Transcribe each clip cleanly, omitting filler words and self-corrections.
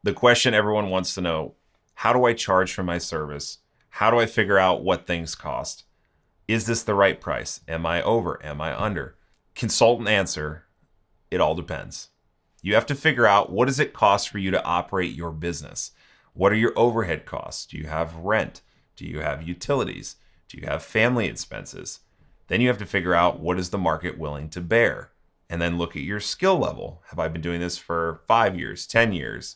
The question everyone wants to know, how do I charge for my service? How do I figure out what things cost? Is this the right price? Am I over? Am I under? Consultant answer, it all depends. You have to figure out, what does it cost for you to operate your business? What are your overhead costs? Do you have rent? Do you have utilities? Do you have family expenses? Then you have to figure out, what is the market willing to bear? And then look at your skill level. Have I been doing this for 5 years, 10 years?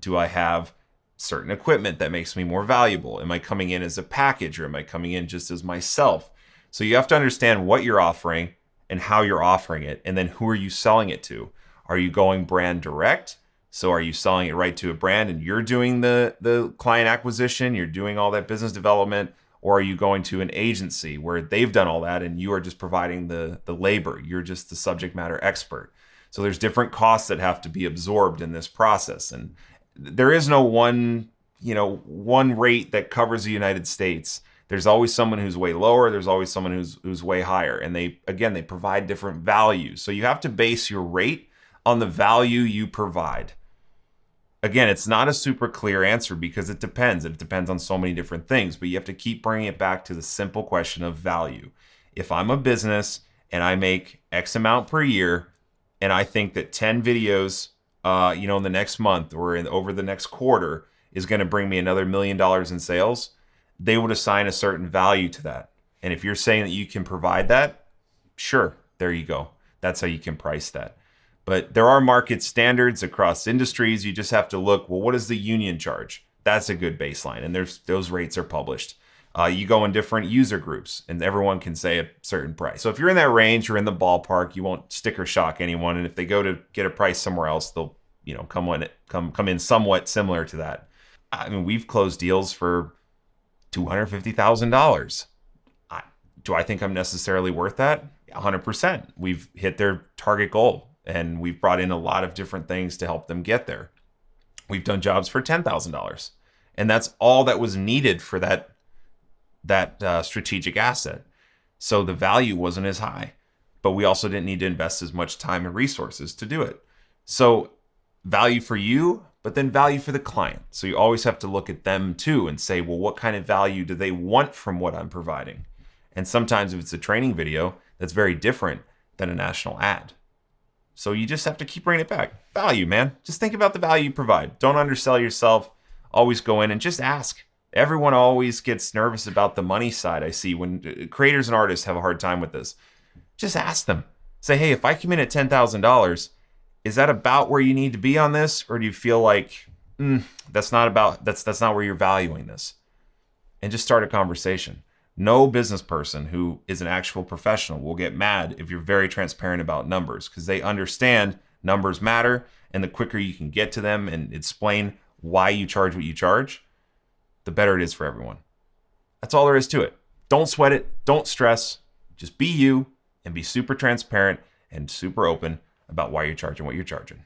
Do I have certain equipment that makes me more valuable? Am I coming in as a package, or am I coming in just as myself? So you have to understand what you're offering and how you're offering it. And then who are you selling it to? Are you going brand direct? So are you selling it right to a brand and you're doing the client acquisition, you're doing all that business development? Or are you going to an agency where they've done all that and you are just providing the labor? You're just the subject matter expert. So there's different costs that have to be absorbed in this process. And there is no one rate that covers the United States. There's always someone who's way lower. There's always someone who's way higher. And they provide different values. So you have to base your rate on the value you provide. Again, it's not a super clear answer because it depends. It depends on so many different things, but you have to keep bringing it back to the simple question of value. If I'm a business and I make X amount per year, and I think that 10 videos, in the next month or over the next quarter is going to bring me another $1 million in sales, they would assign a certain value to that. And if you're saying that you can provide that, sure, there you go. That's how you can price that. But there are market standards across industries. You just have to look, well, what does the union charge? That's a good baseline. And those rates are published. You go in different user groups and everyone can say a certain price. So if you're in that range, you're in the ballpark, you won't sticker shock anyone. And if they go to get a price somewhere else, they'll come in somewhat similar to that. I mean, we've closed deals for $250,000. Do I think I'm necessarily worth that? 100%. We've hit their target goal. And we've brought in a lot of different things to help them get there. We've done jobs for $10,000. And that's all that was needed for that strategic asset. So the value wasn't as high, but we also didn't need to invest as much time and resources to do it. So value for you, but then value for the client. So you always have to look at them too and say, well, what kind of value do they want from what I'm providing? And sometimes if it's a training video, that's very different than a national ad. So you just have to keep bringing it back. Value, man. Just think about the value you provide. Don't undersell yourself. Always go in and just ask. Everyone always gets nervous about the money side. I see when creators and artists have a hard time with this. Just ask them. Say, hey, if I come in at $10,000, is that about where you need to be on this? Or do you feel like that's not where you're valuing this? And just start a conversation. No business person who is an actual professional will get mad if you're very transparent about numbers, because they understand numbers matter, and the quicker you can get to them and explain why you charge what you charge, the better it is for everyone. That's all there is to it. Don't sweat it. Don't stress. Just be you and be super transparent and super open about why you're charging what you're charging.